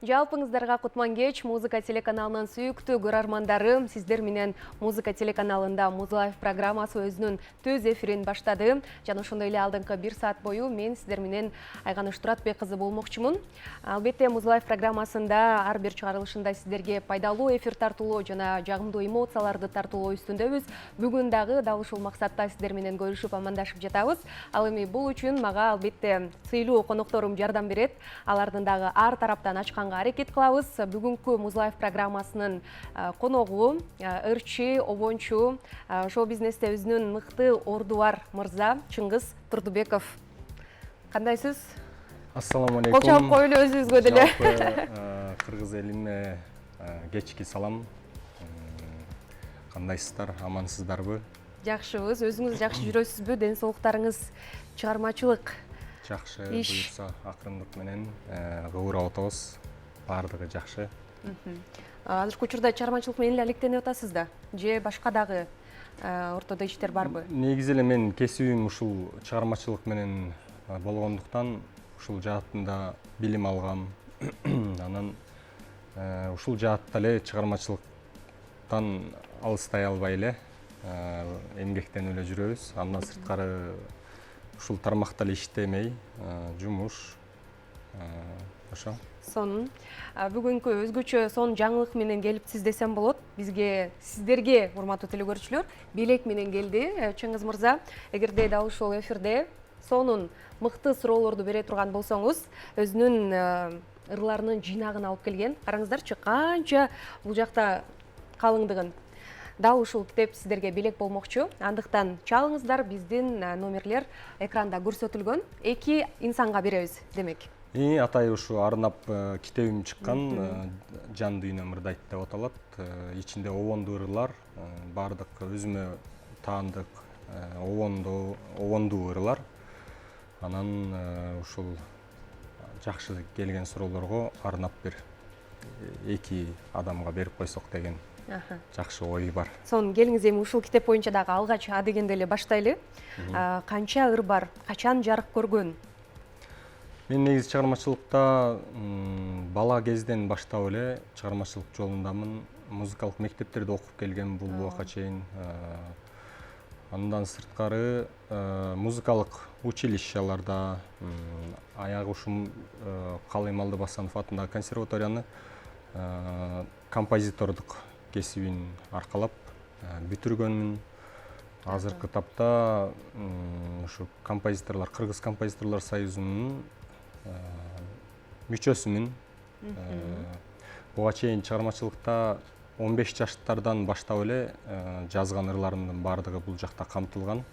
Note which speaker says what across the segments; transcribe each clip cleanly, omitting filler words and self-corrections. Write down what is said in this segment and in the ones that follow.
Speaker 1: Жалпыңыздарга кутман кеч музыка телеканалынын сүйүктүү көрөрмандарым, сиздер менен музыка телеканалында Музлайф программасы өзүнүн төз эфирин баштады. Жана ошондой эле алдыңкы 1 саат бою мен сиздер менен Айганыш Туратбек кызы болмокчумун. Албетте Музлайф программасында ар бир чыгарылышында сиздерге пайдалуу эфир тартуулоо жана жагымдуу эмоцияларды тартуулоо үстүндөбүз. Бүгүн дагы дал ушул максатта сиздер менен көрүшүп амандашып жатабыз. Ал эми бул үчүн мага албетте сыйлуу конокторум жардам берет. Алардын дагы ар тараптан ачканга аракет кылабыз. Бүгүнкү Музлайф программасынын коногу ырчы, обончу, шоу-бизнесте өзүнүн мыкты орду бар мырза Чыңгыз Турдубеков. Кандайсыз?
Speaker 2: Ассаламу алейкум.
Speaker 1: Кол чалып коелу өзүңүзгө деле.
Speaker 2: Кыргыз элине кечки салам. Кандайсыздар? Амансыздарбы?
Speaker 1: Жакшыбыз. Өзүңүз жакшы жүрөсүзбү? Ден соолуктарыңыз, чыгармачылык
Speaker 2: Жакшы, буюрса акырындык менен кыбырап атабыз. Бардыгы жакшы.
Speaker 1: Азыркы учурда чыгармачылык менен эле алектенип атасыз да? Же башка дагы ортодо иштер барбы?
Speaker 2: Негизи эле менин кесибим ушул чыгармачылык менен болгондуктан ушул жаатында билим алгам. Анан ушул жаатта эле чыгармачылыктан алыстай албай эле эмгектенип эле жүрөбүз. Андан сырткары ушул тармакта эле иштемей, жумуш ошо.
Speaker 1: Сонун. Бүгүнкү өзгөчө сонун жаңылык менен келипсиз десем болот. Сиздерге, урматтуу телекөрүүчүлөр, белек менен келди Чыңгыз мырза. Эгерде дал ушул эфирде сонун мыкты суроолорду бере турган болсоңуз, өзүнүн ырларынын жыйнагын алып келген. Караңыздарчы, канча бул жакта калыңдыгын. Дал ушул китеп сиздерге белек болмокчу. Андыктан чалыңыздар, биздин номерлер экранда көрсөтүлгөн. 2 инсанга беребиз демек.
Speaker 2: Атай ушу арнап китебим чыккан, Жан дүйнө мырдайт деп аталат. Ичинде обондуу ырлар, бардык өзүмө таандык обондуу ырлар. Анан ушул жакшы келген суроолорго арнап бир 2 адамга берип койсок деген жакшы ой бар.
Speaker 1: Сонун, келиңиз эми ушул китеп боюнча дагы алгач дегенде эле баштайлы. Канча ыр бар, качан жарык көргөн?
Speaker 2: Мен негизи чыгармачылыкта бала кезден баштап эле чыгармачылык жолундамын. Музыкалык мектептерде окуп келгем бул убакка чейин. Андан сырткары музыкалык училищаларда, аягы ушул Калый Малдыбасанов атындагы консерваторияны композитордук кесибин аркалап бүтүргөнмүн. Азыркы тапта ушу композиторлор, Кыргыз композиторлор союзунун мүчөсүмүн. Буга чейин чыгармачылыкта 15 жаштардан баштап эле жазган ырларымдын бардыгы бул жакта камтылган.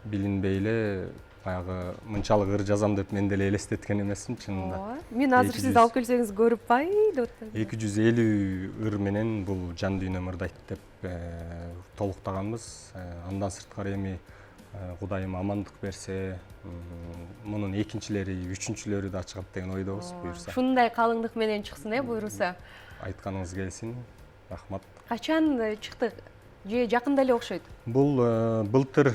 Speaker 2: Билинбей эле баягы мынчалык ыр жазам деп мен деле элестеткен эмесмин чынында.
Speaker 1: Мен азыр сизди алып келсеңиз көрүп бай деп атам.
Speaker 2: 250 ыр менен бул Жан дүйнө мырдайт деп толуктаганбыз. Андан сырткары эми Кудайым амандык берсе, мунун экинчилери, үчүнчүлөрү да чыгат деген ойдобуз, буюрса.
Speaker 1: Ушундай калыңдык менен чыксын, буйруса.
Speaker 2: Айтканыңыз келсин. Рахмат.
Speaker 1: Качан чыкты? Же жакында эле окшойт?
Speaker 2: Бул былтыр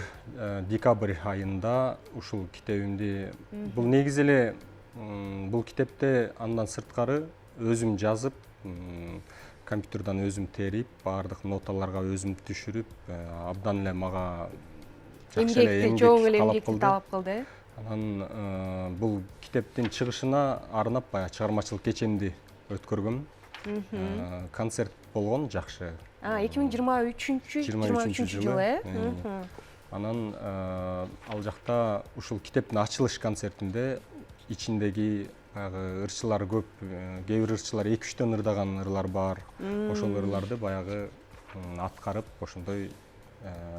Speaker 2: декабрь айында ушул китебимди, бул негизи эле бул китепте андан сырткары өзүм жазып, компьютерден өзүм терип, бардык ноталарга өзүм түшүрүп, абдан эле мага жакшы эле эмгек талап кылды. Анан бул китептин чыгышына арнап баягы чыгармачылык кечемди өткөргөм. Концерт болгон жакшы. 2023 жылы. Анан ал жакта ушул китептин ачылыш концертинде ичиндеги баягы ырчылар көп, кээ бир ырчылар 2-3төн ырдаган ырлар бар. Ошол ырларды баягы аткарып, ошондой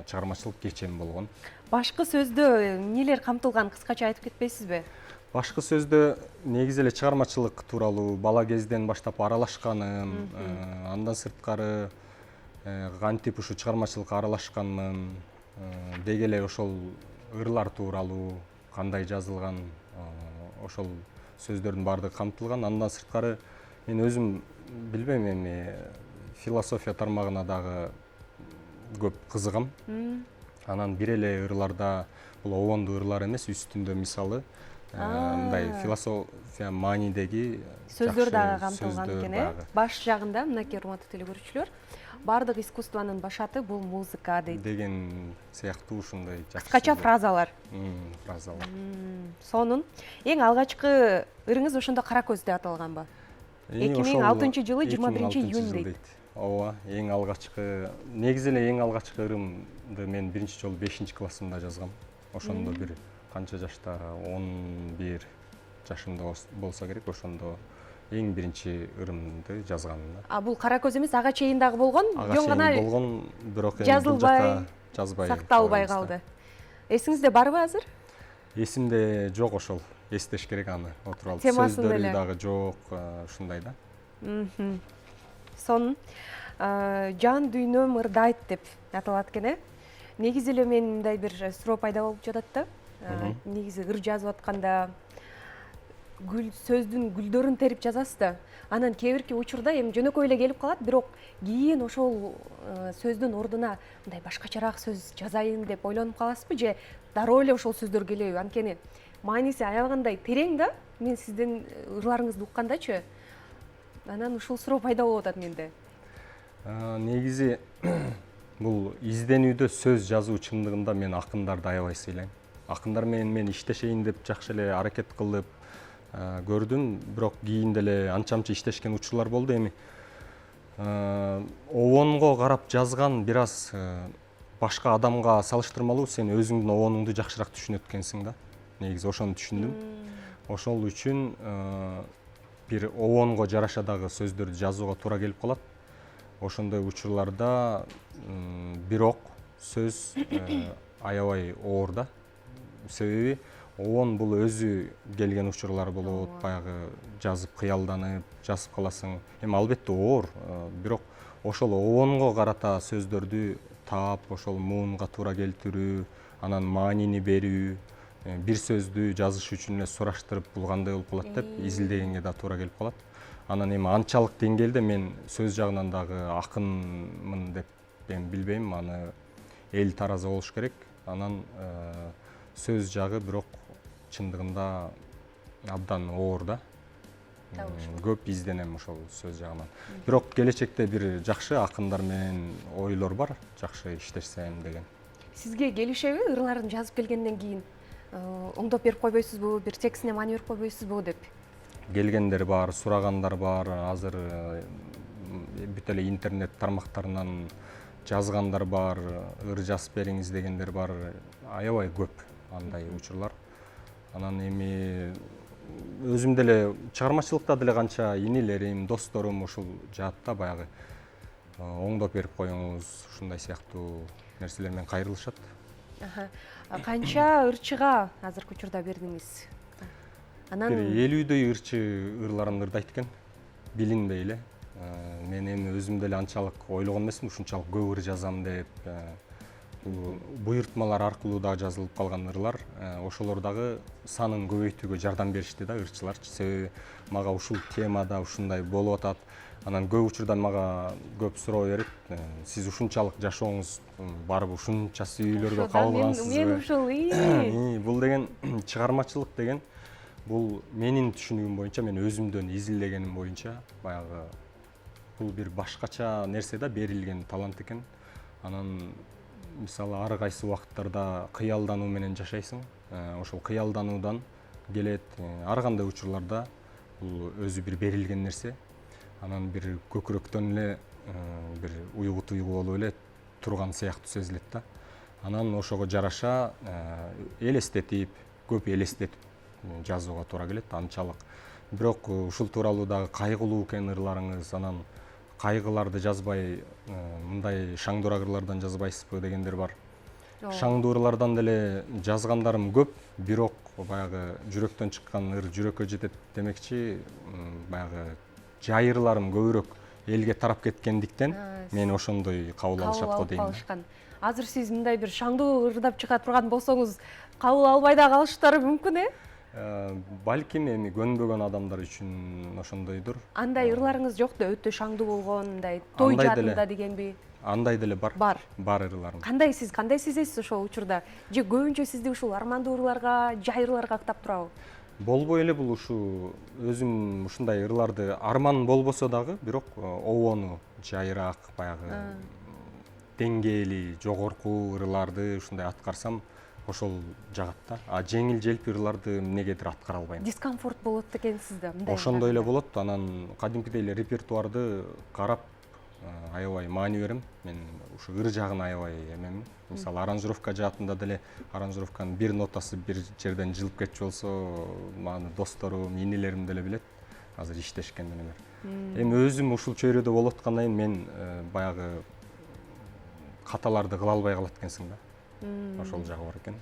Speaker 2: чыгармачылык кечем болгон.
Speaker 1: Башкы сөздө нелер камтылган, кыскача айтып кетпейсизби?
Speaker 2: Башкы сөздө негизи эле чыгармачылык тууралуу, бала кезден баштап аралашканым, андан сырткары кантип ушу чыгармачылыкка аралашканмын, деги эле ошол ырлар тууралуу, кандай жазылган, ошол сөздөрдүн баардыгы камтылган. Андан сырткары мен өзүм билбейм, эми философия тармагына дагы көп кызыгам. Анан бир эле ырларда, бул обондуу ырлар эмес, үстүндө мисалы мындай философия маанидеги
Speaker 1: сөздөр дагы
Speaker 2: жакшы
Speaker 1: камтылган
Speaker 2: сөздөр
Speaker 1: экен,
Speaker 2: дагы.
Speaker 1: Баш жагында мынакей урматтуу телекөрүүчүлөр, баардык искусствонун башаты бул музыка дейт.
Speaker 2: Деген сыяктуу ушундай жакшы.
Speaker 1: Кыскача фразалар.
Speaker 2: Фразалар.
Speaker 1: Сонун эң алгачкы ырыңыз ошондо Кара көз деп аталганбы? 2006-жылы 21-июнь дейт.
Speaker 2: Ооба, эң алгачкы, негизи эле эң алгачкы ырымды мен биринчи жолу 5 классымда жазгам. Ошондо бир канча жашта, 11 жашымда болсо керек, ошондо эң биринчи ырымды жазганмын.
Speaker 1: Бул Кара көз эмес, ага чейин дагы болгон,
Speaker 2: жөн гана болгон, бирок
Speaker 1: жазылбай,
Speaker 2: жазбай,
Speaker 1: сакталбай калды. Эсиңизде барбы азыр?
Speaker 2: Эсимде жок ошол. Эстеш керек аны. Отуруп алып,
Speaker 1: Темасын
Speaker 2: сөздөрү
Speaker 1: эле.
Speaker 2: дагы жок, ушундай да.
Speaker 1: Сонун. Жан дүйнөм ырдайт деп аталат экен, Негизи эле мен мындай бир суроо пайда болуп жатат да. Негизи ыр жазып атканда сөздүн гүлдөрүн терип жазасыз да. Анан кээ бирки учурда эми жөнөкөй эле келип калат, бирок кийин ошол сөздүн ордуна мындай башкачараак сөз жазайын деп ойлонуп каласызбы, же дароо эле ошол сөздөр келеби? Анткени мааниси аябагандай терең да. Мен сиздин ырларыңызды уккандачы, анан ушул суроо пайда болуп атат менде.
Speaker 2: Негизи бул изденүүдө сөз жазуу чындыгында мен акындарды аябай сыйлайм. Акындар менен мен иштешейин деп жакшы эле аракет кылып көрдүм, бирок кийин деле анча-мынча иштешкен учурлар болду. Эми обонго карап жазган бир аз башка адамга салыштырмалуу сен өзүңдүн обонуңду жакшыраак түшүнөт экенсиң да. Негизи ошону түшүндүм. Ошол үчүн бир обонго жараша дагы сөздөрдү жазууга туура келип калат. Ошондой учурларда бирок сөз аябай оор да. Себеби обон бул өзү келген учурлар болот, баягы жазып кыялданып, жазып каласың. Эми албетте оор, бирок ошол обонго карата сөздөрдү таап, ошол муунга туура келтирүү, анан маанини берүү, бир сөздү жазыш үчүн эле сураштырып, бул кандай болуп калат деп изилдегенге да туура келип калат. Анан эми анчалык деңгээлде мен сөз жагынан дагы акынмын деп мен билбейм, аны эл тараза болуш керек. Анан сөз жагы бирок чындыгында абдан оор да. Көп изденем ошол сөз жагынан. Бирок келечекте бир жакшы акындар менен ойлор бар, жакшы иштешсем деген.
Speaker 1: Сизге келишеби ырларын жазып келгенден кийин оңдоп берип койбойсузбу, бир текстине маани берип койбойсузбу деп?
Speaker 2: Келгендер бар, сурагандар бар. Азыр бүт эле интернет тармактарынан жазгандар бар, ыр жазып бериңиз дегендер бар. Аябай көп андай учурлар. Анан эми өзүм деле чыгармачылыкта деле канча инилерим, досторум ушул жаатта баягы оңдоп берип коюңуз, ушундай сыяктуу нерселер менен кайрылышат.
Speaker 1: Канча ырчыга азыркы учурда бердиңиз?
Speaker 2: Анан 50дөй ырчы ырларын ырдайт экен, билинбей эле. Мен эми өзүм деле анчалык ойлогон эмесмин, ушунчалык көп ыр жазам деп. Буйртмалар аркылуу дагы жазылып калган ырлар, ошолор дагы санын көбөйтүүгө жардам беришти да ырчыларчы. Себеби мага ушул темада ушундай болуп атат. Анан көп учурда мага көп суроо берет. Сиз ушунчалык жашооңуз барбы, ушунча сүйүүлөргө кабыл кылгансызбы?
Speaker 1: Мен ушул
Speaker 2: бул деген чыгармачылык деген бул менин түшүнүгүм боюнча, мен өзүмдөн изилдегеним боюнча баягы бул бир башкача нерсе да, берилген талант экен. Анан мисалы ар кайсы убакыттарда кыялдануу менен жашайсың. Ошол кыялдануудан келет. Ар кандай учурларда бул өзү бир берилген нерсе. Анан бир көкүрөктөн эле бир уйгу туйгу болуп эле турган сыяктуу сезилет да. Анан ошого жараша элестетип, көп элестетип жазууга туура келет анчалык. Бирок ушул тууралуу дагы кайгылуу экен ырларыңыз, анан кайгыларды жазбай мындай шаңдуураак ырлардан жазбайсызбы дегендер бар. Шаңдуу ырлардан деле жазгандарым көп, бирок баягы жүрөктөн чыккан ыр жүрөккө жетет демекчи, баягы жай ырларым көбүрөөк элге тарап кеткендиктен мен ошондой кабыл алышат го дейм.
Speaker 1: Азыр сиз мындай бир шаңдуу ырдап чыга турган болсоңуз, кабыл албай да калыштары мүмкүн,
Speaker 2: Балким эми көнбөгөн адамдар үчүн ошондойдур.
Speaker 1: Андай ырларыңыз жок да, өтө шаңдуу болгон, мындай той жаатында дегенби?
Speaker 2: Андай деле бар. Бар ырларым.
Speaker 1: Кандай сезесиз ошол учурда? Же көбүнчө сизди ушул армандуу ырларга, жай ырларга актап турабы?
Speaker 2: Болбой эле бул ушу өзүм ушундай ырларды арман болбосо дагы, бирок обону жайыраак баягы деңгээли жогорку ырларды ушундай аткарсам ошол жагат да. А жеңил желпи ырларды эмнегедир аткара албайм.
Speaker 1: Дискомфорт болот экенсиз да.
Speaker 2: Ошондой эле болот. Анан кадимкидей эле репертуарды карап аябай маани берем. Мен ушу ыр жагына аябай эмемин. Мисалы аранжировка жаатында деле аранжировканын бир нотасы бир жерден жылып кетчү болсо, маны досторум, инилерим деле билет. Азыр иштешкен эле. Эми өзүм ушул чөйрөдө болуп аткандан кийин мен баягы каталарды кыла албай калат экенсиң да. Ошол жагы бар экен.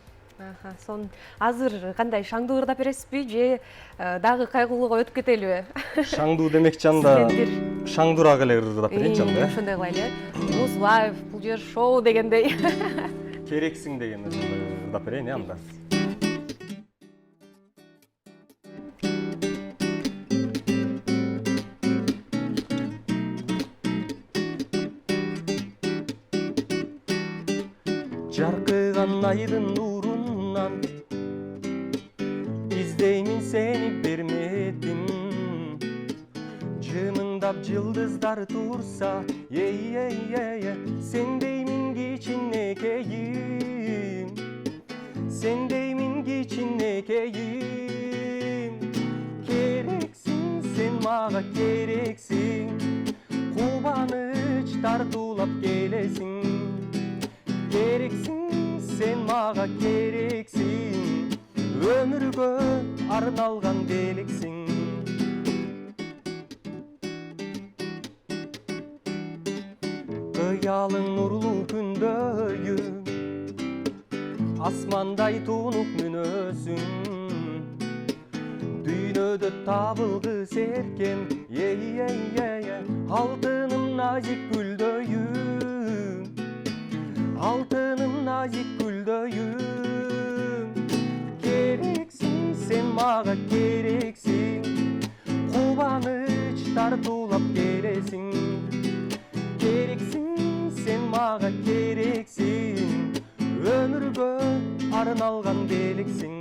Speaker 1: Сон азыр кандай шаңдуу ырдап бересизби же дагы кайгылууга өтүп кетелиби?
Speaker 2: Шаңдуу демекчи анда шаңдуураак эле ырдап берейинчи анда.
Speaker 1: Ошондой кылайлы. Муз лайв, бул жер шоу дегендей.
Speaker 2: Керексиң деген ырдап берейин анда. Жаркыган айдын нурунан издеймин сени берметин. Жымыңдап жылдыздар турса, сендеймин кичинекейим, сендеймин кичинекейим. Керексиң, сен мага керексиң, кубаныч тартуулап келесиң. Керексиң, сен мага керексиң, өмүргө арналган белексиң. Кыялың нурлуу күндөйүм, асмандай тунук мүнөзүң. Дүйнөдө табылды серкем, алтыным назик гүлдөйүм, алтыным назик гүлдөйүм. Керексиң, сен мага керексиң, кубаныч тартуулап келесиң. Керексиң, сен мага керексиң, өмүргө арналган белексиң.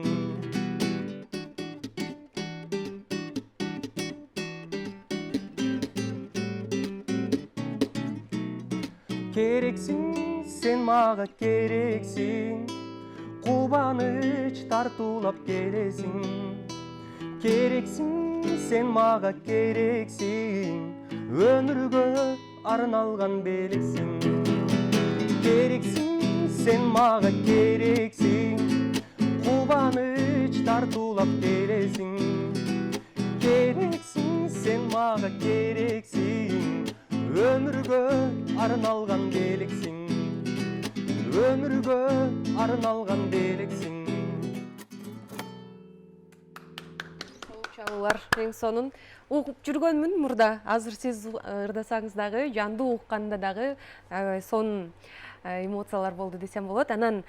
Speaker 2: Керексиң, сен мага керексиң, кубаныч тартуулап келесиң. Керексиң, сен мага керексиң, өмүргө арналган белексиң. Керексиң, сен мага керексиң, кубаныч тартуулап келесиң. Керексиң, сен мага керексиң, өмүргө арналган белексиң. Өмүргө арналган белексиң.
Speaker 1: Чалуулар эң сонун угуп жүргөнмүн мурда. Азыр сиз ырдасаңыз дагы, жандуу укканда дагы сонун эмоциялар болду десем болот. Анан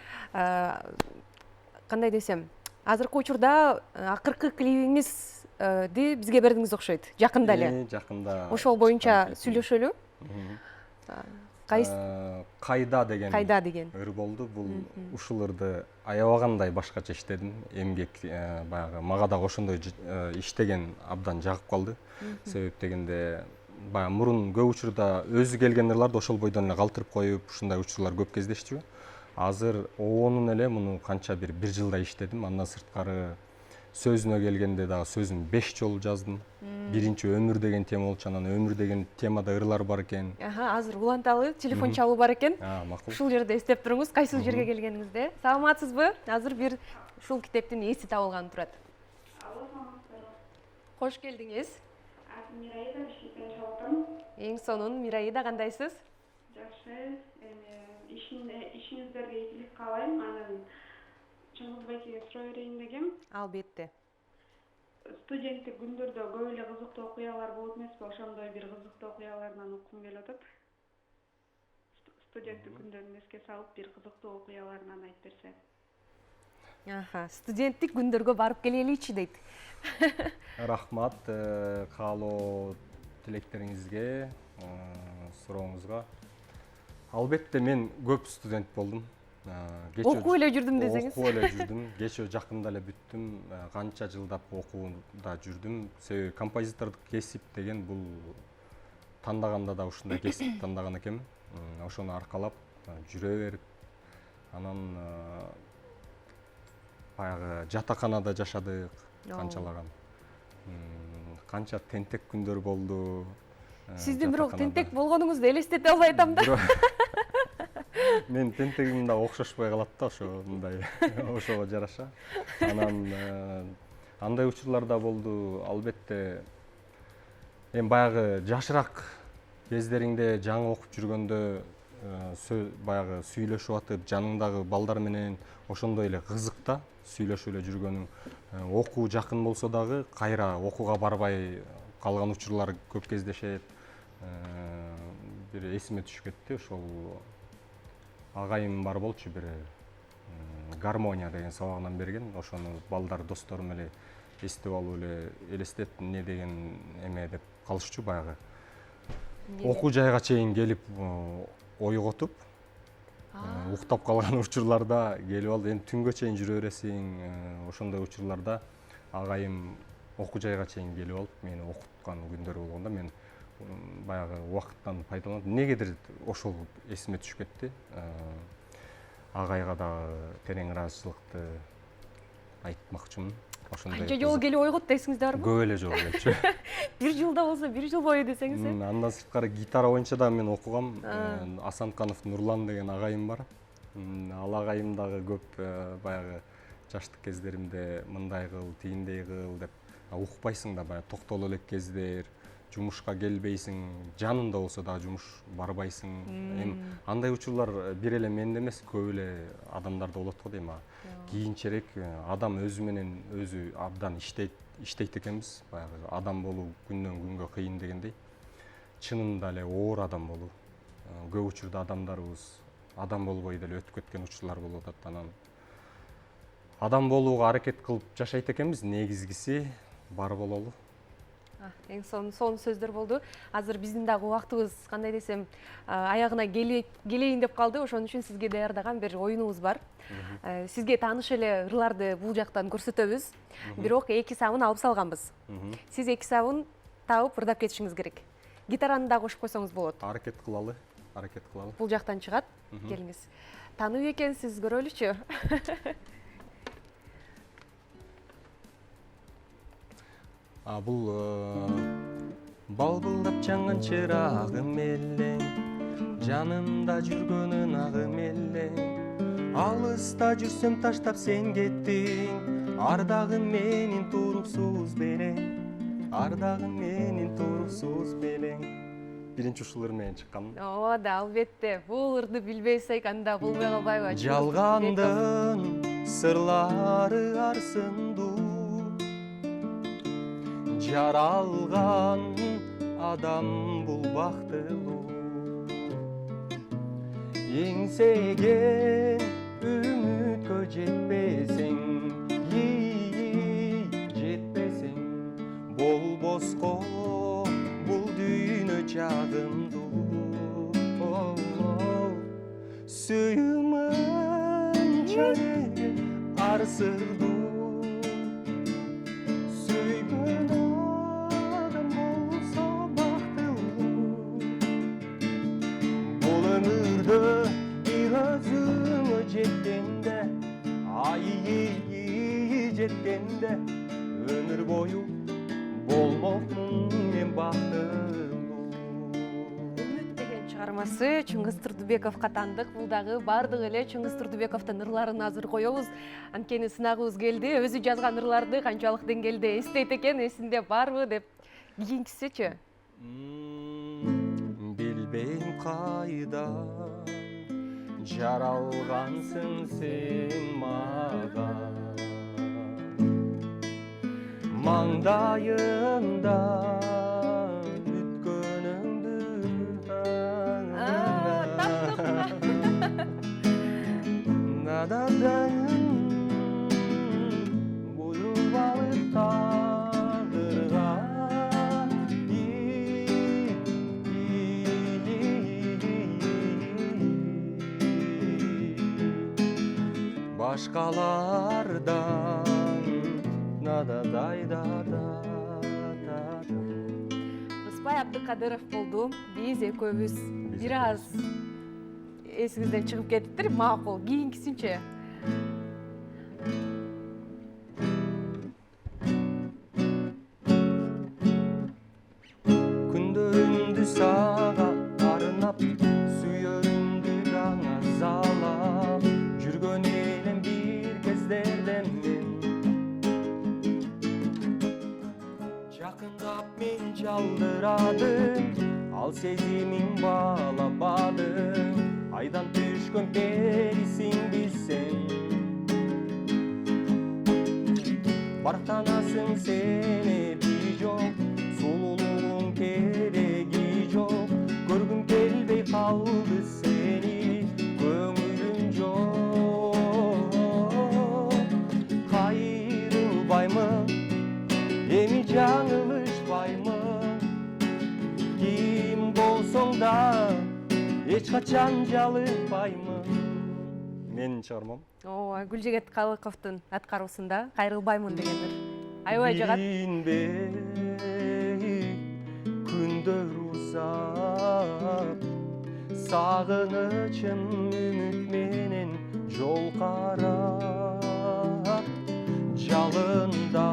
Speaker 1: кандай десем, азыркы учурда акыркы клибиңизди бизге бердиңиз окшойт. Жакында эле.
Speaker 2: Жакында.
Speaker 1: Ошол боюнча сүйлөшөлү.
Speaker 2: Кайда деген
Speaker 1: ыр
Speaker 2: ыр болду. Бул ушул ырды аябагандай башкача иштедим. Эмгек баягы мага дагы ошондой иштеген абдан жагып калды. Себеп дегенде баягы мурун көп учурда өзү келген ырларды ошол бойдон эле калтырып коюп, ушундай учурлар көп кездештичү. Азыр обонун эле муну канча бир жылда иштедим. Андан сырткары сөзүнө келгенде дагы сөзүн 5 жолу жаздым. Биринчи өмүр деген тема болчу, анан өмүр деген темада ырлар бар экен.
Speaker 1: Азыр уланталы, телефон чалуу бар экен.
Speaker 2: Макул.
Speaker 1: Ушул жерде эстеп туруңуз, кайсыл жерге келгениңизде. Саламатсызбы? Азыр бир ушул китептин эси табылганы турат. Кош келдиңиз.
Speaker 3: Мираида Бишкектен чалдым.
Speaker 1: Эң сонун, Мираида, кандайсыз?
Speaker 3: Жакшы. Ишиңиздерге ийгилик каалайм. Анан Чыңгыз байкеге суроо берейин дегем.
Speaker 1: Албетте.
Speaker 3: Студенттик күндөрдө көп эле кызыктуу окуялар болот эмеспи? Ошондой бир кызыктуу окуяларынан уккум келип атат. Студенттик күндөрүн эске салып, бир кызыктуу окуяларынан айтып берсе.
Speaker 1: Студенттик күндөргө барып келеличи дейт.
Speaker 2: Рахмат каалоо тилектериңизге, сурооңузга. Албетте мен көп студент болдум.
Speaker 1: Окуп эле жүрдүм десеңиз.
Speaker 2: Окуп эле жүрдүм. Кечээ жакында эле бүттүм. Канча жылдап окууда жүрдүм. Себеби композитордук кесип деген бул тандаганда да ушундай кесип тандаган экенмин. Ошону аркалап жүрө берип, анан баягы жатаканада жашадык канчалаган. Канча тентек күндөр болду.
Speaker 1: Сиздин бирок тентек болгонуңузду элестете албай атам да.
Speaker 2: Мен тентегим да окшошпой калат да ошондой, ошого жараша. Анан андай учурлар да болду. Албетте эми баягы жашыраак кездериңде жаңы окуп жүргөндө баягы сүйлөшүп атып, жаныңдагы балдар менен ошондой эле кызык да сүйлөшүп эле жүргөнүң. Окуу жакын болсо дагы кайра окууга барбай калган учурлар көп кездешет. Бир эсиме түшүп кетти, ошол агайым бар болчу, бир гармония деген сабагынан берген. Ошону балдар досторум эле эстеп алып эле элестет эмне деген эме деп калышчу баягы. Окуу жайга чейин келип ойготуп, уктап калган учурларда келип алып, эми түнгө чейин жүрө бересиң. Ошондой учурларда агайым окуу жайга чейин келип алып, мени окуткан күндөр болгондо мен баягы убакыттан пайдаланып, эмнегедир ошол эсиме түшүп кетти. Агайга дагы терең ыраазычылыкты айтмакчымын. Ошондой.
Speaker 1: Канча жолу келип ойготту эсиңизде барбы?
Speaker 2: Көп эле жолу келчү.
Speaker 1: Бир жылда болсо бир жыл бою десеңиз.
Speaker 2: Андан сырткары гитара боюнча да мен окугам. Асанканов Нурлан деген агайым бар. Ал агайым дагы көп баягы жаштык кездеримде мындай кыл, тигиндей кыл деп укпайсың да, баягы токтоло элек кездер, жумушка келбейсиң, жанында болсо дагы жумуш барбайсың. Эми андай учурлар бир эле менде эмес, көп эле адамдарда болот го дейм. Кийинчерээк адам өзү менен өзү абдан иштейт экенбиз. Баягы адам болуу күндөн күнгө кыйын дегендей. Чынында эле оор адам болуу. Көп учурда адамдарыбыз адам болбой деле өтүп кеткен учурлар болуп атат. Анан адам болууга аракет кылып жашайт экенбиз. Негизгиси бар бололу.
Speaker 1: Эң сонун сөздөр болду. Азыр биздин дагы убактыбыз, кандай десем, аягына келейин деп калды. Ошон үчүн сизге даярдаган бир оюнубуз бар. Сизге тааныш эле ырларды бул жактан көрсөтөбүз. Бирок 2 сабын алып салганбыз. Сиз 2 сабын табып ырдап кетишиңиз керек. Гитараны да кошуп койсоңуз болот.
Speaker 2: Аракет кылалы.
Speaker 1: Бул жактан чыгат. Келиңиз. Таануу экенсиз, көрөлүчү.
Speaker 2: Бул балбылдап жанган чырагым элең, жанымда жүргөнүн агым элең. Алыста жүрсөм таштап сен кеттиң, ардагым менин туруксуз белең, ардагым менин туруксуз белең. Биринчи ушул ыр менен чыккан.
Speaker 1: Да, албетте. Бул ырды билбесек, анда болбой калбайбы?
Speaker 2: Жалгандын сырлары арсындуу, жаралган адам бул бактылуу. Эңсеген үмүткө жетпесең, жетпесең, болбоско бул дүйнө жагымдуу. Сүйүмөн чөйрө арсырдуу, жеткенде, жеткенде, өмүр бою болмокмун мен бактылуу.
Speaker 1: Үмүт деген чыгармасы Чыңгыз Турдубеков катандык. Бул дагы бардык эле Чыңгыз Турдубековдун ырларын азыр коебуз. Анткени сынагыбыз келди. Өзү жазган ырларды канчалык деңгээлде эстейт экен, эсинде барбы деп. Кийинкисичи?
Speaker 2: Билбейм кайдан жаралгансың сен мага, маңдайымда бүткөнүңдү нададан буйруп алып тагырга. башкалардан
Speaker 1: Рыспай Абдыкадыров болду. Биз экөөбүз бир аз эсиңизден чыгып кетиптир. Макул, кийинкисинче.
Speaker 2: Күндөрүмдү сага арнап, сүйөрүмдү даңа залап, жүргөн элем бир кездерден мен. Жакындап мен жалдырадым, ал сезимин баалабадым. Айдан түшкөн перисиңби сен? Барктанасың сен эби жок, сулуулугуң кереги жок. Көргүм келбей калды сени, көңүлүм жок. Кайрылбаймын, эми жаңылышпаймын. Ким болсоң да эч качан жалыкпаймын. Менин чыгармам.
Speaker 1: Ооба, Гүлжегет Калыковдун аткаруусунда кайрылбаймын дегендир. Аябай жагат.
Speaker 2: Билинбей күндөр узап, сагынычым үмүт менен жол карап, жалында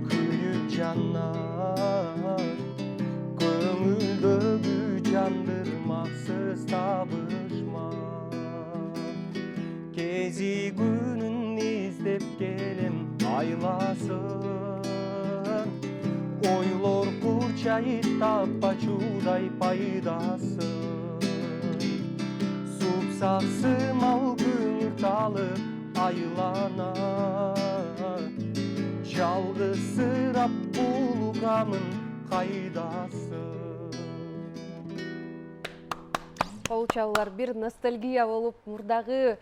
Speaker 2: күйүп жанат, көңүлдөгү жандырмаксыз табышма. Кези күнүн издеп келем айласын, ойлор курчайып таппачудай пайдасын. Супсак сымал күңүр талып айланат, жалгызсырап булукамын кайдасын.
Speaker 1: Кол чалуулар бир ностальгия болуп, мурдагы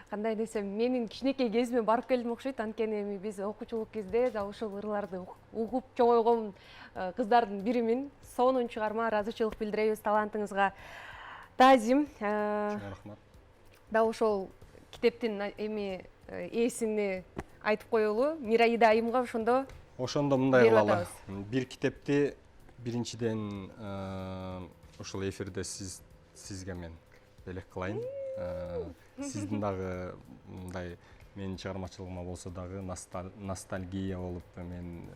Speaker 1: кандай десем, менин кичинекей кезиме барып келдим окшойт. Анткени эми биз окуучулук кезде дал ушул ырларды угуп чоңойгон кыздардын биримин. Сонун чыгарма, ыраазычылык билдиребиз талантыңызга. Таазим.
Speaker 2: Рахмат.
Speaker 1: Дал ошол китептин эми ээсини айтып коелу. Мираида айымга ошондо
Speaker 2: Мындай кылалы.
Speaker 1: атабыз.
Speaker 2: Бир китепти биринчиден ушул эфирде сизге мен белек кылайын. Сиздин дагы мындай менин чыгармачылыгыма болсо дагы ностальгия болуп, мен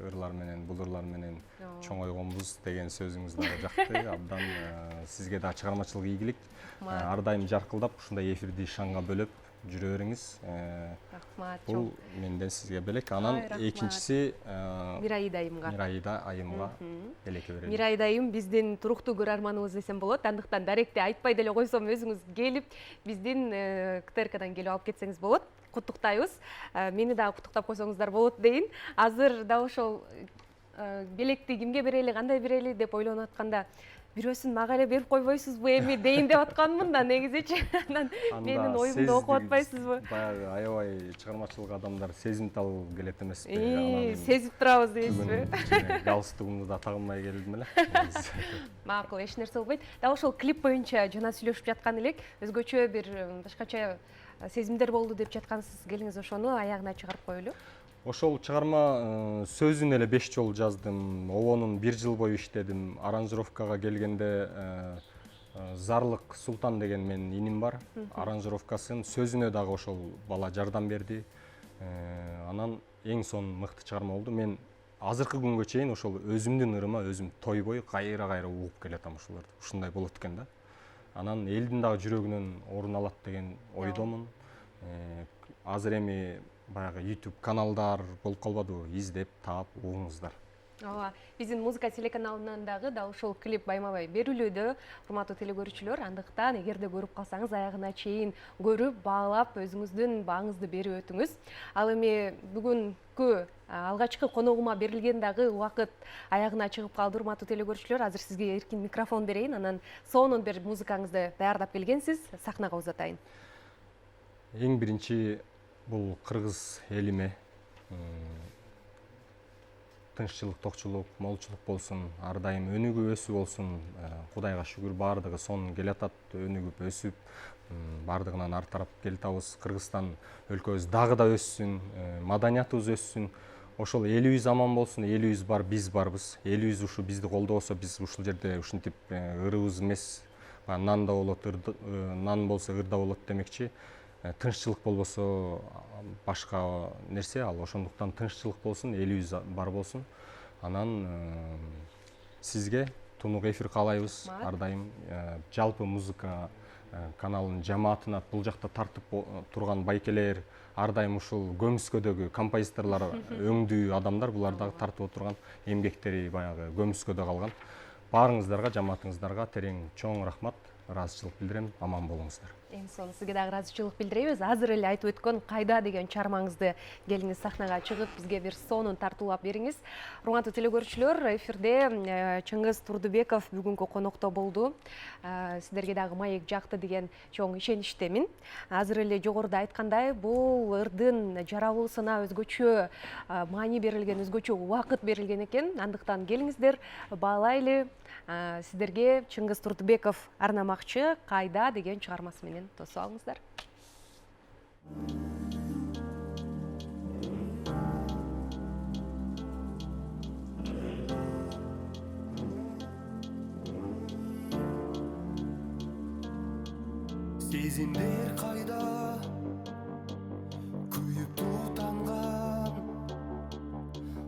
Speaker 2: ырлар менен, бул ырлар менен чоңойгонбуз деген сөзүңүз дагы жакты. Абдан сизге дагы чыгармачылык ийгилик. Ар дайым жаркылдап ушундай эфирди шаңга бөлөп жүрө бериңиз.
Speaker 1: Рахмат.
Speaker 2: Бул менден сизге белек. Анан экинчиси
Speaker 1: Мираида
Speaker 2: айымга белекке берели.
Speaker 1: Мираида айым биздин туруктуу көрөрманыбыз десем болот. Андыктан даректи айтпай деле койсом, өзүңүз келип, биздин КТРКдан келип алып кетсеңиз болот. Куттуктайбыз. Мени дагы куттуктап койсоңуздар болот дейин. Азыр да ошол белекти кимге берели, кандай берели деп ойлонуп атканда, бирөөсүн мага эле берип койбойсузбу эми дейин деп атканмын да негизичи. Менин оюмду окуп атпайсызбы?
Speaker 2: Баягы аябай чыгармачылык адамдар сезимтал келет эмеспи?
Speaker 1: Сезип турабыз дейсизби?
Speaker 2: Галстугумду да тагынбай келдим эле.
Speaker 1: Макул, эч нерсе болбойт. Дал ошол клип боюнча жана сүйлөшүп жаткан элек, өзгөчө бир башкача сезимдер болду деп жаткансыз. Келиңиз ошону аягына чыгарып коелу.
Speaker 2: Ошол чыгарма сөзүн эле 5 жолу жаздым, обонун 1 жыл бою иштедим. Аранжировкага келгенде Зарлык Султан деген менин иним бар. Аранжировкасын, сөзүнө дагы ошол бала жардам берди. Анан эң сонун мыкты чыгарма болду. Мен азыркы күнгө чейин ошол өзүмдүн ырыма өзүм тойбой кайра угуп келатам ушуларды. Ушундай болот экен да. Анан элдин дагы жүрөгүнөн орун алат деген ойдомун. Азыр эми баягы YouTube каналдар болуп калбадыбы, издеп, таап, угуңуздар.
Speaker 1: Ооба, биздин музыка телеканалынан дагы дал ушул клип байма-бай берилүүдө, урматтуу телекөрүүчүлөр. Андыктан эгерде көрүп калсаңыз, аягына чейин көрүп, баалап, өзүңүздүн бааңызды берип өтүңүз. Ал эми бүгүнкү алгачкы коногума берилген дагы убакыт аягына чыгып калды, урматтуу телекөрүүчүлөр. Азыр сизге эркин микрофон берейин, анан сонун бир музыкаңызды даярдап келгенсиз, сахнага узатайын.
Speaker 2: Эң биринчи бул кыргыз элиме тынччылык, токчулук, молчулук болсун, ар дайым өнүгүп өсүп болсун. Кудайга шүгүр, баардыгы сонун келатат, өнүгүп өсүп, баардыгынан ар тарап келатабыз. Кыргызстан өлкөбүз дагы да өссүн, маданиятыбыз өссүн. Ошол элибиз аман болсун, элибиз бар, биз барбыз. Элибиз ушу бизди колдобосо, биз ушул жерде ушинтип ырыбыз эмес, нан да болот, нан болсо ырда болот демекчи. Тынччылык болбосо башка нерсе ал. Ошондуктан тынччылык болсун, элибиз бар болсун. Анан сизге тунук эфир каалайбыз. Ар дайым жалпы музыка каналынын жамаатына бул жакта тартып турган байкелер, ар дайым ушул көмүскөдөгү композиторлор, өңдүү адамдар, булар дагы тартып отурган эмгектери баягы көмүскөдө калган. Баарыңыздарга, жамаатыңыздарга терең чоң рахмат, ыраазычылык билдирем. Аман болуңуздар.
Speaker 1: Эң сонун сизге дагы ыраазычылык билдиребиз. Азыр эле айтып өткөн «Кайда» деген чыгармаңызды келиңиз сахнага чыгып, бизге бир сонун тартуулап бериңиз. Урматтуу телекөрүүчүлөр, эфирде Чыңгыз Турдубеков бүгүнкү конокто болду. Сиздерге дагы маек жакты деген чоң ишеничтемин. Азыр эле жогоруда айткандай, бул ырдын жаралуусуна өзгөчө маани берилген, өзгөчө убакыт берилген экен. Андыктан келиңиздер, баалайлы. Сиздерге Чыңгыз Турдубеков арнамакчы «Кайда» деген чыгармасы менен тосуп алыңыздар.
Speaker 4: Сезимдер кайда, күйүп тутанган,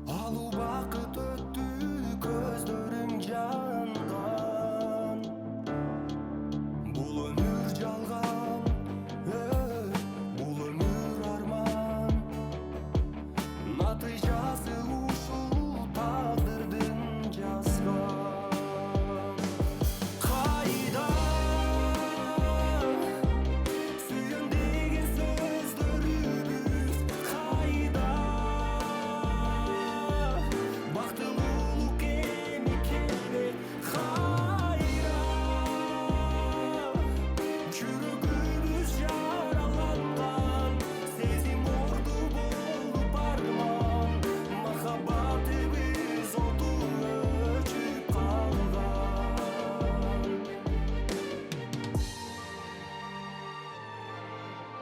Speaker 4: ал убакыт өттү, көздөрүң жанган. Бул өмүр жалган, бул өмүр арман, натыйжасы ушул тагдырдын жазган. Кайда сүйөм деген сөздөрүбүз, кайда бактылуулук эми келбек, кайда жүрөгүбүз жараланган, сезим орду болуп арман, махаббатыбыз оту өчүп калган.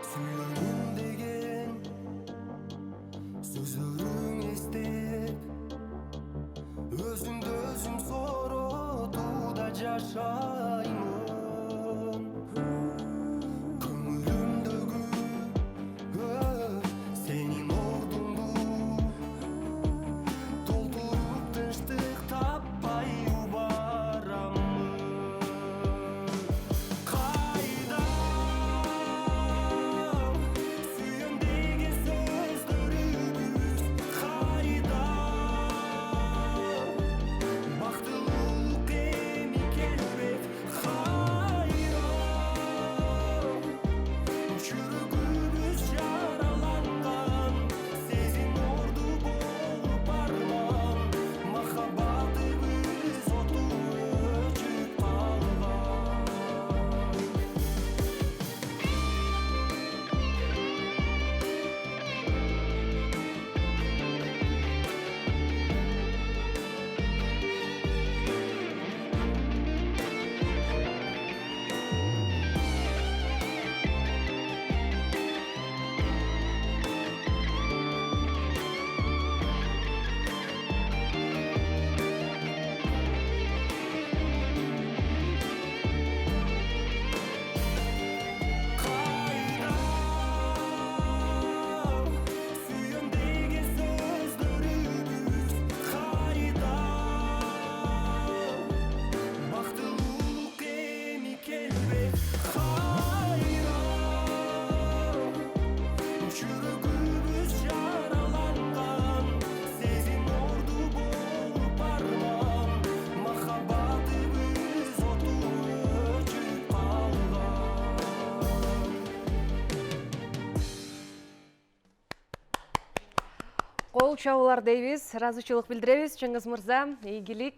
Speaker 4: Сүйлөгүм деген сөздөрүң эстеп, өзүмдү өзүм соротууда жашаймын. Көңүлүмдөгү сенин ордуңду толтуруп тынчтык таппай убарамын. Кайда сүйөм деген сөздөрүбүз, кайда бактылуулук эми келбек, кайда жүрөгүбүз жараланган, сезим орду болуп арман, махаббатыбыз оту өчүп калган. Кайда сүйөм деген сөздөрүбүз, кайда бактылуулук эми келбек, кайда жүрөгүбүз жараланган, сезим орду болуп арман, махаббатыбыз оту өчүп калган.
Speaker 1: Кол чабуулар дейбиз, ыраазычылык билдиребиз. Чыңгыз мырза, ийгилик.